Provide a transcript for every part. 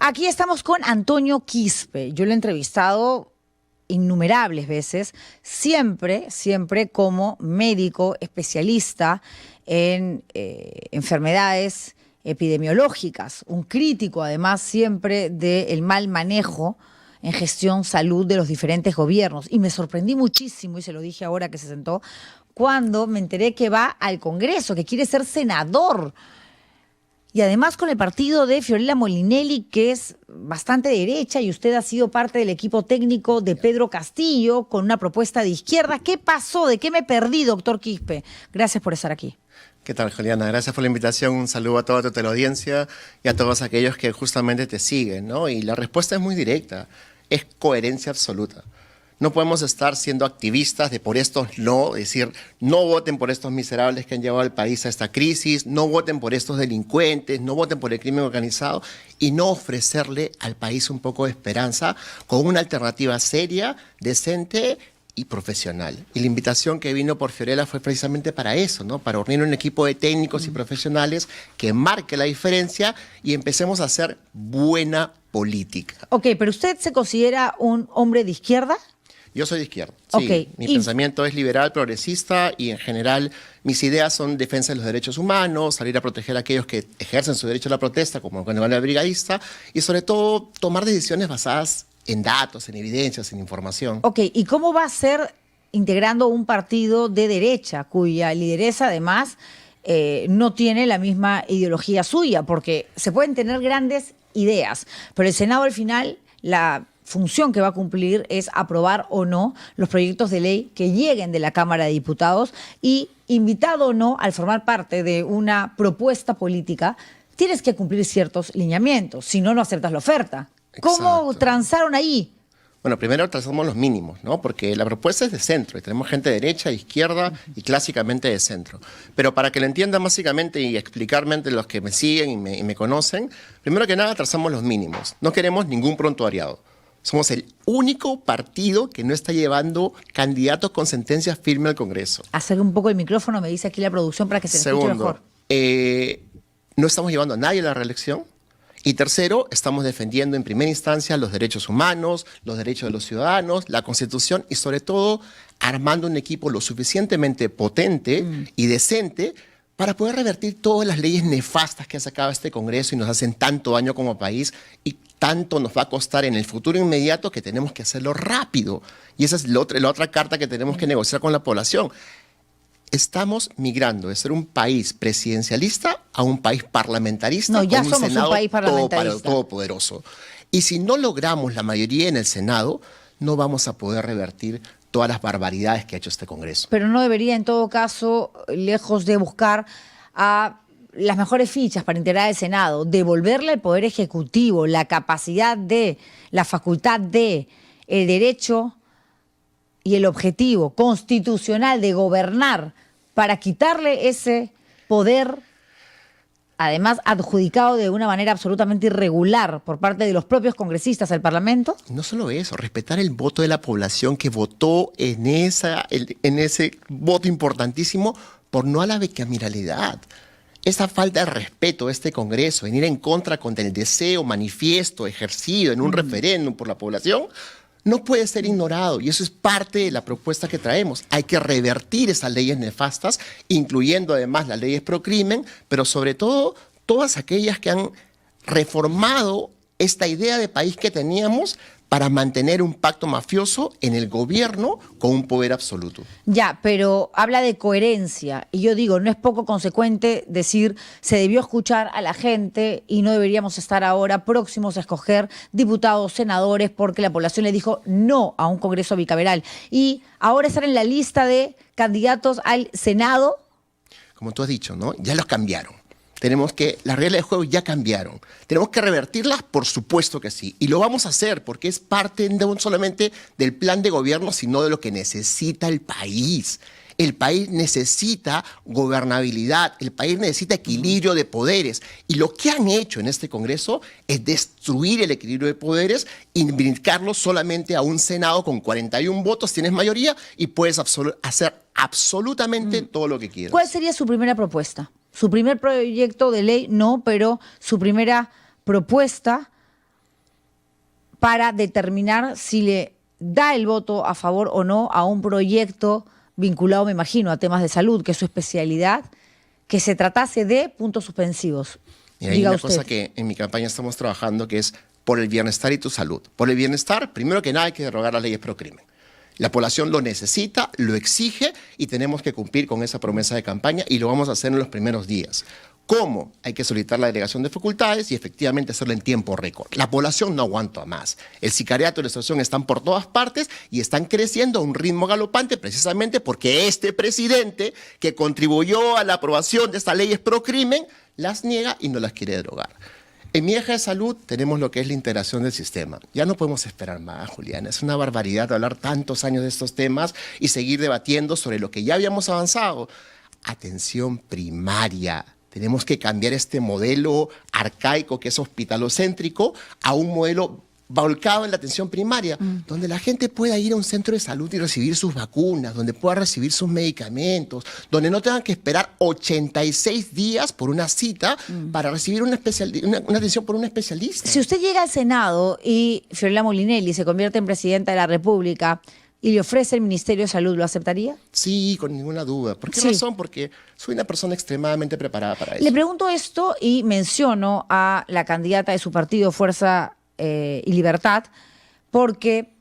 Aquí estamos con Antonio Quispe. Yo lo he entrevistado innumerables veces, siempre como médico especialista en enfermedades epidemiológicas, un crítico además siempre del mal manejo en gestión salud de los diferentes gobiernos. Y me sorprendí muchísimo, y se lo dije ahora que se sentó, cuando me enteré que va al Congreso, que quiere ser senador. Y además con el partido de Fiorella Molinelli, que es bastante derecha, y usted ha sido parte del equipo técnico de Pedro Castillo, con una propuesta de izquierda. ¿Qué pasó? ¿De qué me perdí, doctor Quispe? Gracias por estar aquí. ¿Qué tal, Juliana? Gracias por la invitación. Un saludo a toda tu teleaudiencia y a todos aquellos que justamente te siguen, ¿no? Y la respuesta es muy directa. Es coherencia absoluta. No podemos estar siendo activistas de por estos no, decir, no voten por estos miserables que han llevado al país a esta crisis, no voten por estos delincuentes, no voten por el crimen organizado y no ofrecerle al país un poco de esperanza con una alternativa seria, decente y profesional. Y la invitación que vino por Fiorella fue precisamente para eso, ¿no? Para unir un equipo de técnicos y profesionales que marque la diferencia y empecemos a hacer buena política. Ok, pero ¿usted se considera un hombre de izquierda? Yo soy de izquierda, sí. Okay. Mi pensamiento es liberal, progresista y en general mis ideas son defensa de los derechos humanos, salir a proteger a aquellos que ejercen su derecho a la protesta, como cuando van al brigadista, y sobre todo tomar decisiones basadas en datos, en evidencias, en información. Ok, ¿y cómo va a ser integrando un partido de derecha cuya lideresa además no tiene la misma ideología suya? Porque se pueden tener grandes ideas, pero el Senado al final, la función que va a cumplir es aprobar o no los proyectos de ley que lleguen de la Cámara de Diputados, y invitado o no al formar parte de una propuesta política, tienes que cumplir ciertos lineamientos, si no, no aceptas la oferta. ¿Cómo Exacto. transaron ahí? Bueno, primero trazamos los mínimos, ¿no? Porque la propuesta es de centro y tenemos gente de derecha, izquierda y clásicamente de centro. Pero para que lo entiendan básicamente y explicarme ante los que me siguen y me conocen, primero que nada trazamos los mínimos. No queremos ningún prontuariado. Somos el único partido que no está llevando candidatos con sentencia firme al Congreso. Acerca un poco el micrófono, me dice aquí la producción para que se le escuche mejor. No estamos llevando a nadie a la reelección. Y tercero, estamos defendiendo en primera instancia los derechos humanos, los derechos de los ciudadanos, la Constitución y sobre todo armando un equipo lo suficientemente potente y decente para poder revertir todas las leyes nefastas que ha sacado este Congreso y nos hacen tanto daño como país y tanto nos va a costar en el futuro inmediato que tenemos que hacerlo rápido. Y esa es la otra carta que tenemos que negociar con la población. Estamos migrando de ser un país presidencialista a un país parlamentarista. No, ya con un somos Senado un país parlamentarista. Todopoderoso. Y si no logramos la mayoría en el Senado, no vamos a poder revertir todas las barbaridades que ha hecho este Congreso. Pero no debería, en todo caso, lejos de buscar a las mejores fichas para integrar el Senado, devolverle al Poder Ejecutivo la capacidad de, la facultad de, el derecho y el objetivo constitucional de gobernar, para quitarle ese poder, además adjudicado de una manera absolutamente irregular por parte de los propios congresistas al Parlamento? No solo eso, respetar el voto de la población que votó en ese voto importantísimo por no a la bicameralidad. Esa falta de respeto a este Congreso, en ir en contra contra el deseo manifiesto ejercido en un referéndum por la población, no puede ser ignorado, y eso es parte de la propuesta que traemos. Hay que revertir esas leyes nefastas, incluyendo además las leyes pro crimen, pero sobre todo todas aquellas que han reformado esta idea de país que teníamos para mantener un pacto mafioso en el gobierno con un poder absoluto. Ya, pero habla de coherencia, y yo digo, no es poco consecuente decir se debió escuchar a la gente y no deberíamos estar ahora próximos a escoger diputados, senadores, porque la población le dijo no a un Congreso bicameral. Y ahora estar en la lista de candidatos al Senado. Como tú has dicho, ¿no? Ya los cambiaron. Las reglas de juego ya cambiaron. Tenemos que revertirlas, por supuesto que sí. Y lo vamos a hacer porque es parte no solamente del plan de gobierno, sino de lo que necesita el país. El país necesita gobernabilidad, el país necesita equilibrio de poderes. Y lo que han hecho en este Congreso es destruir el equilibrio de poderes y brincarlo solamente a un Senado con 41 votos, tienes mayoría y puedes hacer absolutamente todo lo que quieras. ¿Cuál sería su primera propuesta? Su primer proyecto de ley, no, pero su primera propuesta para determinar si le da el voto a favor o no a un proyecto vinculado, me imagino, a temas de salud, que es su especialidad, que se tratase de puntos suspensivos. Y hay una cosa que en mi campaña estamos trabajando, que es por el bienestar y tu salud. Por el bienestar, primero que nada, hay que derogar las leyes pro crimen. La población lo necesita, lo exige y tenemos que cumplir con esa promesa de campaña y lo vamos a hacer en los primeros días. ¿Cómo? Hay que solicitar la delegación de facultades y efectivamente hacerlo en tiempo récord. La población no aguanta más. El sicariato y la extorsión están por todas partes y están creciendo a un ritmo galopante precisamente porque este presidente que contribuyó a la aprobación de estas leyes pro crimen las niega y no las quiere derogar. En mi eje de salud tenemos lo que es la integración del sistema. Ya no podemos esperar más, Juliana. Es una barbaridad hablar tantos años de estos temas y seguir debatiendo sobre lo que ya habíamos avanzado. Atención primaria. Tenemos que cambiar este modelo arcaico que es hospitalocéntrico a un modelo volcado en la atención primaria, donde la gente pueda ir a un centro de salud y recibir sus vacunas, donde pueda recibir sus medicamentos, donde no tengan que esperar 86 días por una cita para recibir una atención por un especialista. Si usted llega al Senado y Fiorella Molinelli se convierte en presidenta de la República y le ofrece el Ministerio de Salud, ¿lo aceptaría? Sí, con ninguna duda. ¿Por qué razón? Porque soy una persona extremadamente preparada para eso. Le pregunto esto y menciono a la candidata de su partido, Fuerza y Libertad, porque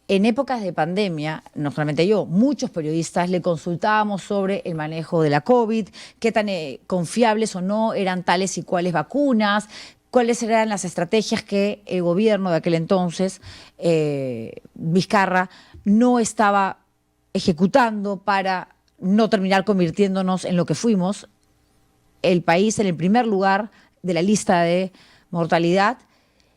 en épocas de pandemia, no solamente yo, muchos periodistas le consultábamos sobre el manejo de la COVID, qué tan confiables o no eran tales y cuáles vacunas, cuáles eran las estrategias que el gobierno de aquel entonces, Vizcarra, no estaba ejecutando para no terminar convirtiéndonos en lo que fuimos, el país en el primer lugar de la lista de mortalidad.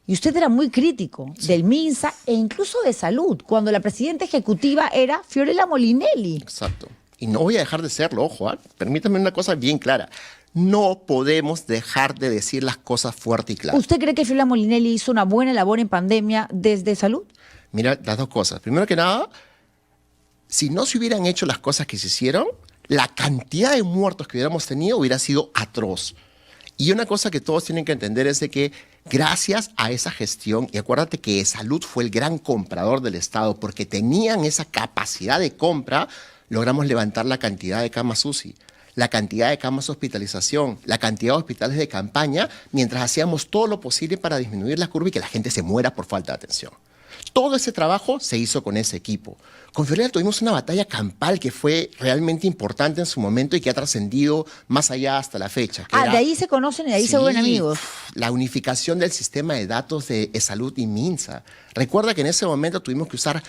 Y usted era muy crítico del MINSA e incluso de salud, cuando la presidenta ejecutiva era Fiorella Molinelli. Exacto. Y no voy a dejar de serlo, ojo, permítame una cosa bien clara. No podemos dejar de decir las cosas fuerte y claras. ¿Usted cree que Fiorella Molinelli hizo una buena labor en pandemia desde salud? Mira, las dos cosas. Primero que nada, si no se hubieran hecho las cosas que se hicieron, la cantidad de muertos que hubiéramos tenido hubiera sido atroz. Y una cosa que todos tienen que entender es de que gracias a esa gestión, y acuérdate que Salud fue el gran comprador del Estado, porque tenían esa capacidad de compra, logramos levantar la cantidad de camas UCI, la cantidad de camas de hospitalización, la cantidad de hospitales de campaña, mientras hacíamos todo lo posible para disminuir la curva y que la gente se muera por falta de atención. Todo ese trabajo se hizo con ese equipo. Con Fiorella tuvimos una batalla campal que fue realmente importante en su momento y que ha trascendido más allá hasta la fecha. De ahí se conocen y de ahí se vuelven amigos. La unificación del sistema de datos de Salud y MINSA. Recuerda que en ese momento tuvimos que usar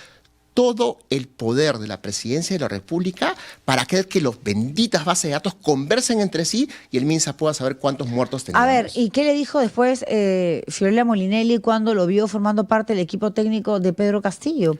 todo el poder de la presidencia de la República para que los benditas bases de datos conversen entre sí y el MINSA pueda saber cuántos muertos tenemos. A ver, ¿y qué le dijo después Fiorella Molinelli cuando lo vio formando parte del equipo técnico de Pedro Castillo?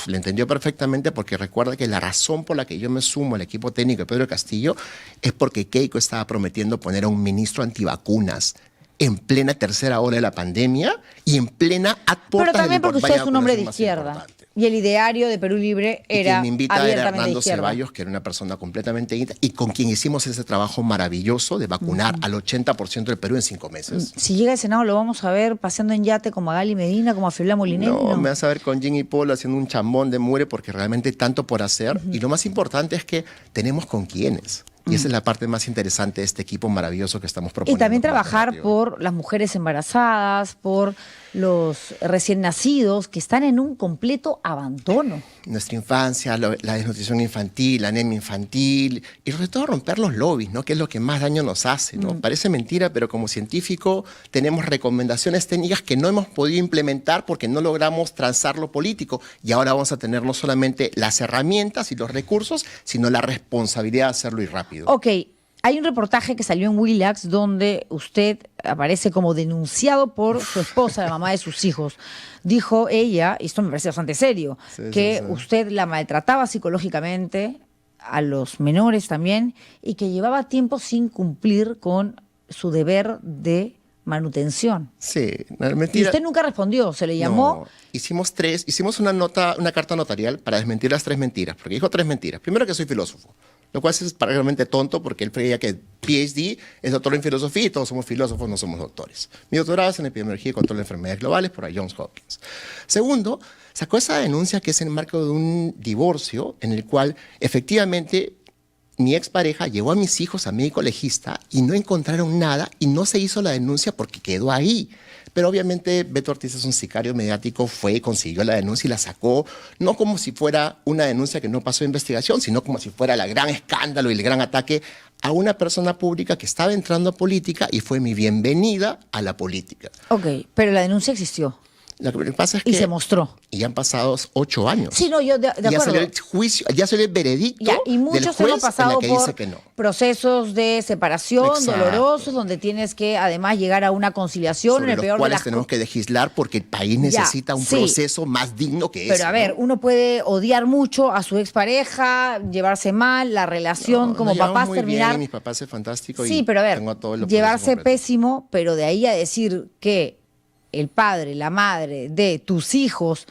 Le entendió perfectamente porque recuerda que la razón por la que yo me sumo al equipo técnico de Pedro Castillo es porque Keiko estaba prometiendo poner a un ministro antivacunas en plena tercera ola de la pandemia y en plena Pero también porque usted es un hombre de izquierda. Y el ideario de Perú Libre era quien me invita abiertamente era Hernando de izquierda. Ceballos, que era una persona completamente íntegra y con quien hicimos ese trabajo maravilloso de vacunar al 80% del Perú en 5 meses. Si llega al Senado lo vamos a ver paseando en yate como a Gali Medina, como a Fiorella Molinelli. No, me vas a ver con Jimmy Polo haciendo un chambón de mure porque realmente hay tanto por hacer. Y lo más importante es que tenemos con quiénes. Y esa es la parte más interesante de este equipo maravilloso que estamos proponiendo. Y también trabajar por las mujeres embarazadas, por los recién nacidos que están en un completo abandono. Nuestra infancia, la desnutrición infantil, la anemia infantil y sobre todo romper los lobbies, ¿no? Que es lo que más daño nos hace, ¿no? Parece mentira, pero como científico tenemos recomendaciones técnicas que no hemos podido implementar porque no logramos transar lo político y ahora vamos a tener no solamente las herramientas y los recursos, sino la responsabilidad de hacerlo y rápido. Ok, hay un reportaje que salió en Willax donde usted aparece como denunciado por su esposa, la mamá de sus hijos. Dijo ella, y esto me parece bastante serio, que usted la maltrataba psicológicamente, a los menores también, y que llevaba tiempo sin cumplir con su deber de manutención. Sí, Y mentira. usted nunca respondió, se le llamó. No, hicimos una carta notarial para desmentir las 3 mentiras, porque dijo 3 mentiras. Primero que soy filósofo. Lo cual es realmente tonto porque él creía que PhD es doctor en filosofía y todos somos filósofos, no somos doctores. Mi doctorado es en epidemiología y control de enfermedades globales por la Johns Hopkins. Segundo, sacó esa denuncia que es en el marco de un divorcio en el cual efectivamente mi expareja llevó a mis hijos a médico legista y no encontraron nada y no se hizo la denuncia porque quedó ahí. Pero obviamente Beto Ortiz es un sicario mediático, fue y consiguió la denuncia y la sacó, no como si fuera una denuncia que no pasó de investigación, sino como si fuera el gran escándalo y el gran ataque a una persona pública que estaba entrando a política y fue mi bienvenida a la política. Ok, pero la denuncia existió. Lo que pasa es que... Y se mostró. Y han pasado 8 años. Sí, no, yo de acuerdo. Ya salió el juicio, ya salió el veredicto Ya, y del muchos juez hemos pasado en la que por dice que no. procesos de separación Exacto. dolorosos, donde tienes que además llegar a una conciliación Sobre en el los peor de cuales las tenemos que legislar porque el país necesita un sí. proceso más digno que ese. Pero a ver, ¿no? uno puede odiar mucho a su expareja, llevarse mal, la relación como Nos llevamos papás muy terminar. bien, mis papás es fantástico. Sí, y pero a ver, tengo todo el llevarse proceso completo. pésimo, pero de ahí a decir que el padre, la madre de tus hijos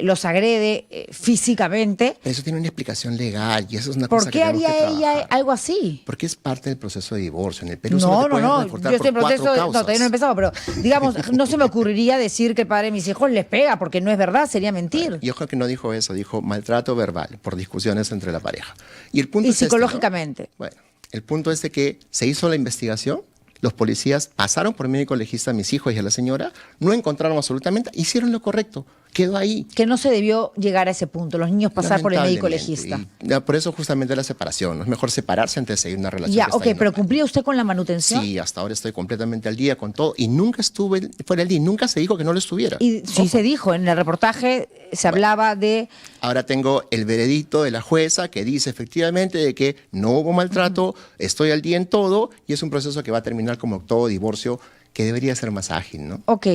los agrede físicamente. Eso tiene una explicación legal y eso es una ¿Por cosa que qué tenemos que haría ella trabajar. algo así? Porque es parte del proceso de divorcio. En el Perú No, solo te no, pueden no. recortar Yo estoy en por 4 proceso. No, causas. todavía no he empezado, pero digamos, no se me ocurriría decir que el padre de mis hijos les pega, porque no es verdad, sería mentir. Yo creo que no dijo eso, dijo maltrato verbal por discusiones entre la pareja. Y el punto Y es este, ¿no? psicológicamente. Bueno, el punto es de que se hizo la investigación, los policías pasaron por médico legista a mis hijos y a la señora, no encontraron absolutamente, hicieron lo correcto, quedó ahí. Que no se debió llegar a ese punto, los niños pasar por el médico Lamentablemente. legista. Y, por eso justamente la separación, ¿no? Es mejor separarse antes de seguir una relación. Ya, que está ok, yendo pero mal. ¿cumplía usted con la manutención? Sí, hasta ahora estoy completamente al día con todo y nunca estuve fuera del día, nunca se dijo que no lo estuviera. Y sí se dijo, en el reportaje se hablaba de... Ahora tengo el veredicto de la jueza que dice efectivamente de que no hubo maltrato, estoy al día en todo y es un proceso que va a terminar como todo divorcio que debería ser más ágil, ¿no? Ok,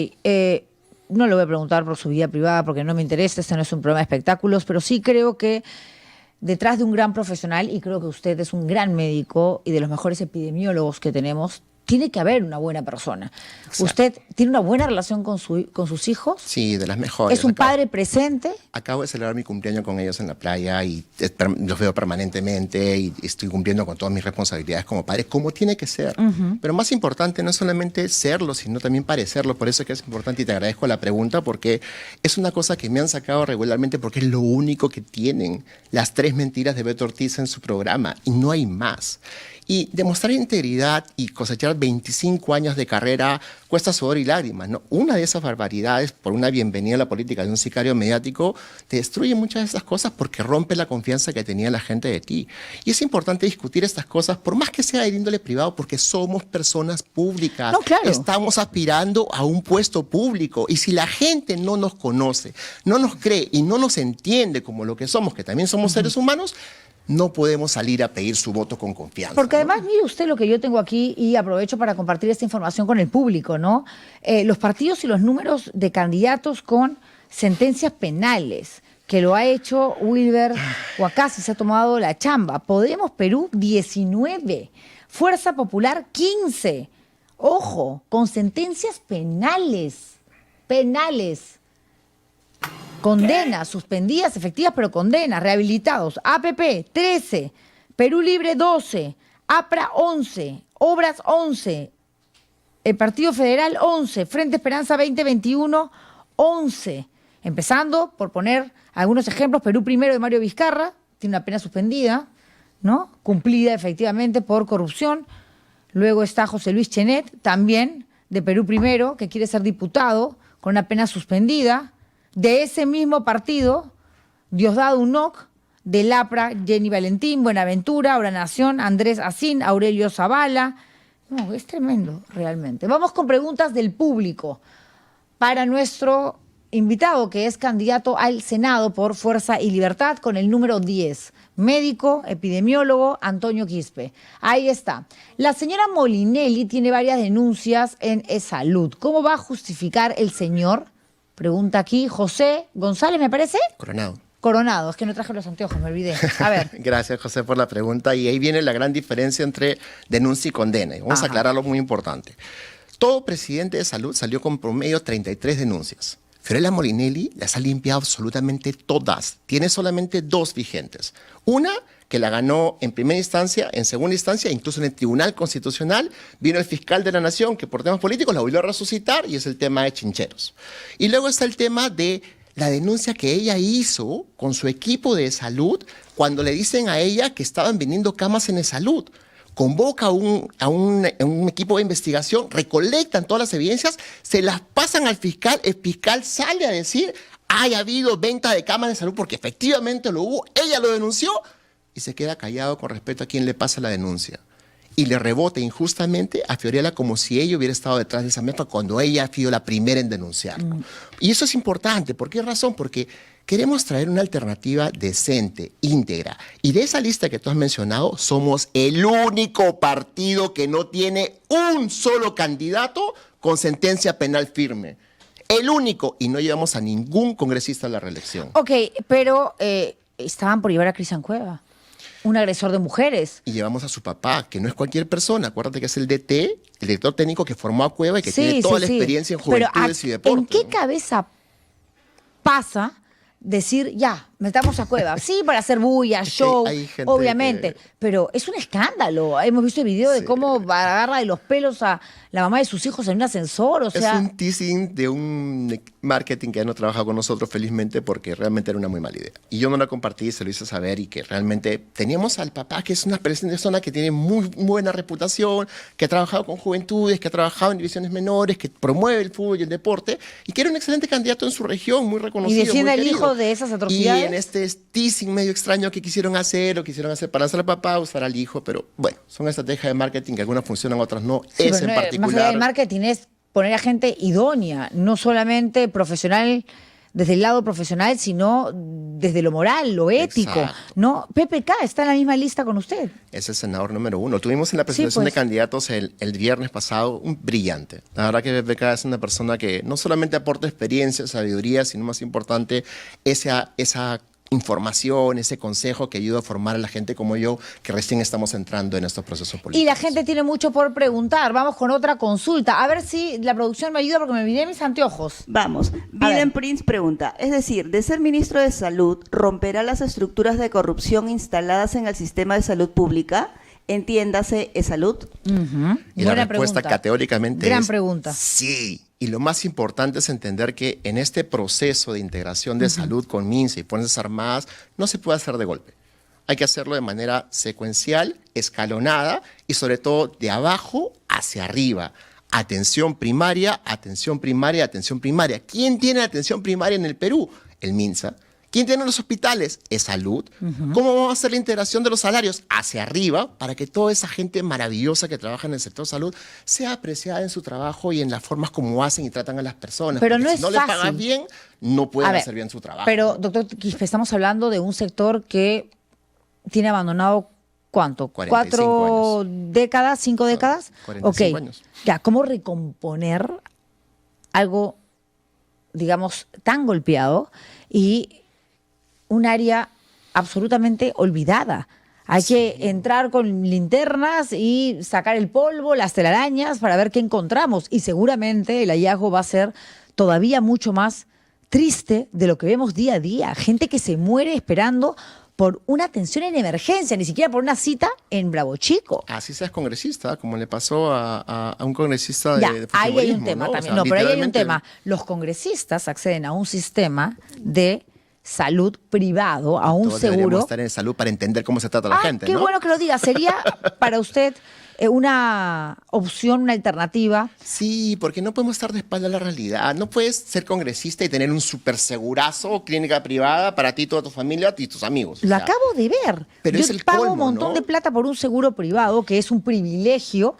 no le voy a preguntar por su vida privada porque no me interesa, este no es un programa de espectáculos, pero sí creo que detrás de un gran profesional, y creo que usted es un gran médico y de los mejores epidemiólogos que tenemos, tiene que haber una buena persona. Exacto. ¿Usted tiene una buena relación con sus hijos? Sí, de las mejores. ¿Es un padre presente? Acabo de celebrar mi cumpleaños con ellos en la playa y los veo permanentemente y estoy cumpliendo con todas mis responsabilidades como padre, como tiene que ser. Pero más importante no es solamente serlo, sino también parecerlo. Por eso es que es importante y te agradezco la pregunta porque es una cosa que me han sacado regularmente porque es lo único que tienen las 3 mentiras de Beto Ortiz en su programa y no hay más. Y demostrar integridad y cosechar 25 años de carrera cuesta sudor y lágrimas, ¿no? Una de esas barbaridades por una bienvenida a la política de un sicario mediático te destruye muchas de esas cosas porque rompe la confianza que tenía la gente de ti. Y es importante discutir estas cosas, por más que sea de índole privado, porque somos personas públicas. No, claro. Estamos aspirando a un puesto público. Y si la gente no nos conoce, no nos cree y no nos entiende como lo que somos, que también somos seres humanos, no podemos salir a pedir su voto con confianza. Porque ¿no? además, mire usted lo que yo tengo aquí y aprovecho para compartir esta información con el público, ¿no? Los partidos y los números de candidatos con sentencias penales, que lo ha hecho Wilber Huacasi, se ha tomado la chamba. Podemos Perú, 19. Fuerza Popular, 15. Ojo, con sentencias penales. Penales. Condenas, suspendidas, efectivas, pero condenas, rehabilitados. APP, 13. Perú Libre, 12. APRA, 11. Obras, 11. El Partido Federal, 11. Frente Esperanza 2021, 11. Empezando por poner algunos ejemplos. Perú Primero de Mario Vizcarra, tiene una pena suspendida, ¿no? Cumplida efectivamente por corrupción. Luego está José Luis Chenet, también de Perú Primero, que quiere ser diputado con una pena suspendida. De ese mismo partido, Diosdado Unoc, del APRA, Jenny Valentín, Buenaventura, Ahora Nación, Andrés Asín, Aurelio Zavala. No, es tremendo, realmente. Vamos con preguntas del público para nuestro invitado, que es candidato al Senado por Fuerza y Libertad, con el número 10, médico, epidemiólogo, Antonio Quispe. Ahí está. La señora Molinelli tiene varias denuncias en E-Salud. ¿Cómo va a justificar el señor? Pregunta aquí José González, ¿me parece? Coronado. Coronado, es que no traje los anteojos, me olvidé. A ver. Gracias, José, por la pregunta. Y ahí viene la gran diferencia entre denuncia y condena. Y vamos a aclararlo muy importante. Todo presidente de salud salió con promedio 33 denuncias. Fiorella Molinelli las ha limpiado absolutamente todas. Tiene solamente 2 vigentes. Una que la ganó en primera instancia, en segunda instancia, incluso en el Tribunal Constitucional. Vino el fiscal de la Nación, que por temas políticos la volvió a resucitar, y es el tema de Chincheros. Y luego está el tema de la denuncia que ella hizo con su equipo de salud cuando le dicen a ella que estaban vendiendo camas en el salud. Convoca a un equipo de investigación, recolectan todas las evidencias, se las pasan al fiscal, el fiscal sale a decir: haya habido venta de camas de salud porque efectivamente lo hubo, ella lo denunció, y se queda callado con respecto a quién le pasa la denuncia. Y le rebota injustamente a Fiorella como si ella hubiera estado detrás de esa mesa cuando ella ha sido la primera en denunciarlo. Y eso es importante. ¿Por qué razón? Porque queremos traer una alternativa decente, íntegra. Y de esa lista que tú has mencionado, somos el único partido que no tiene un solo candidato con sentencia penal firme. El único. Y no llevamos a ningún congresista a la reelección. Ok, pero estaban por llevar a Cristian Cueva, un agresor de mujeres. Y llevamos a su papá, que no es cualquier persona. Acuérdate que es el DT, el director técnico que formó a Cueva y que tiene toda la experiencia en juventudes y deportes. ¿En qué cabeza pasa decir, ya, metamos a Cueva? Sí, para hacer bulla, show, hay gente obviamente. Pero es un escándalo. Hemos visto el video de cómo agarra de los pelos a la mamá de sus hijos en un ascensor. O sea, es un teasing de un marketing que ya no trabaja con nosotros, felizmente, porque realmente era una muy mala idea. Y yo no la compartí, se lo hice saber, y que realmente teníamos al papá, que es una persona que tiene muy buena reputación, que ha trabajado con juventudes, que ha trabajado en divisiones menores, que promueve el fútbol y el deporte, y que era un excelente candidato en su región, muy reconocido. Y defiende muy al querido. hijo de esas atrocidades. Y en este teasing medio extraño que quisieron hacer para hacer al papá, usar al hijo, pero bueno, son estrategias de marketing que algunas funcionan, otras no. Sí, Esa en particular. Más allá del marketing es poner a gente idónea, no solamente profesional, desde el lado profesional, sino desde lo moral, lo ético. Exacto. ¿No? PPK está en la misma lista con usted. Es el senador número 1. Tuvimos en la presentación de candidatos el viernes pasado un brillante. La verdad que PPK es una persona que no solamente aporta experiencia, sabiduría, sino más importante, esa información, ese consejo que ayuda a formar a la gente como yo, que recién estamos entrando en estos procesos políticos. Y la gente tiene mucho por preguntar. Vamos con otra consulta. A ver si la producción me ayuda porque me olvidé mis anteojos. Vamos. Biden Prince pregunta, es decir, de ser ministro de Salud, ¿romperá las estructuras de corrupción instaladas en el sistema de salud pública? Entiéndase, ¿es salud? Y la respuesta categóricamente Gran es pregunta. Sí. Y lo más importante es entender que en este proceso de integración de salud con MINSA y Fuerzas Armadas no se puede hacer de golpe. Hay que hacerlo de manera secuencial, escalonada y sobre todo de abajo hacia arriba. Atención primaria, atención primaria, atención primaria. ¿Quién tiene atención primaria en el Perú? El MINSA. ¿Quién tiene los hospitales? Es salud. ¿Cómo vamos a hacer la integración de los salarios? Hacia arriba, para que toda esa gente maravillosa que trabaja en el sector salud sea apreciada en su trabajo y en las formas como hacen y tratan a las personas. Pero porque no si es no fácil. le pagan bien, no pueden hacer bien su trabajo. Pero, doctor Quispe, estamos hablando de un sector que tiene abandonado, ¿cuánto? 45 ¿4 décadas, 5 décadas? 45 años. Ya, ¿cómo recomponer algo, digamos, tan golpeado y un área absolutamente olvidada? Hay que entrar con linternas y sacar el polvo, las telarañas para ver qué encontramos. Y seguramente el hallazgo va a ser todavía mucho más triste de lo que vemos día a día. Gente que se muere esperando por una atención en emergencia, ni siquiera por una cita en Bravo Chico. Así seas congresista, como le pasó a un congresista Ya, de ahí hay un fujimorismo, tema ¿no? también. O sea, No, pero ahí hay un literalmente- tema. Los congresistas acceden a un sistema de salud privado, a un Todos deberíamos seguro. estar en salud para entender cómo se trata la gente, Qué ¿no? bueno que lo diga. ¿Sería para usted una opción, una alternativa? Sí, porque no podemos estar de espalda a la realidad. No puedes ser congresista y tener un super segurazo, clínica privada para ti, toda tu familia y tus amigos. O Lo sea, acabo de ver. pero Yo es el pago colmo, un montón ¿no? de plata por un seguro privado, que es un privilegio,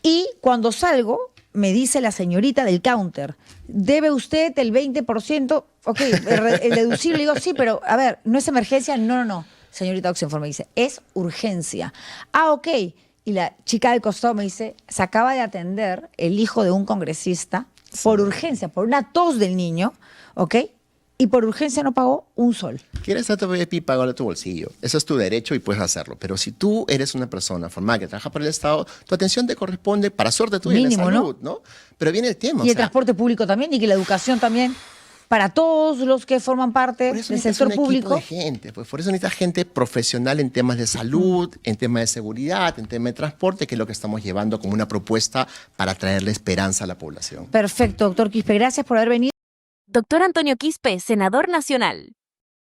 y cuando salgo, me dice la señorita del counter, ¿debe usted el 20%? Ok, el deducible. Le digo, sí, pero a ver, ¿no es emergencia? No. Señorita Oxenford me dice, es urgencia. Ah, ok. Y la chica del costado me dice, se acaba de atender el hijo de un congresista por urgencia, por una tos del niño, ¿ok? Y por urgencia no pagó un sol. ¿Quieres a tu VIP? Págalo de tu bolsillo. Eso es tu derecho y puedes hacerlo. Pero si tú eres una persona formada que trabaja para el Estado, tu atención te corresponde para suerte tuya en la Mínimo, salud, ¿no? Pero viene el tema. Y o el sea, transporte público también, y que la educación también. para todos los que forman parte Por eso del necesitas sector un equipo público. de gente, pues por eso necesitas gente profesional en temas de salud, en temas de seguridad, en temas de transporte, que es lo que estamos llevando como una propuesta para traerle esperanza a la población. Perfecto, doctor Quispe, gracias por haber venido. Doctor Antonio Quispe, senador nacional.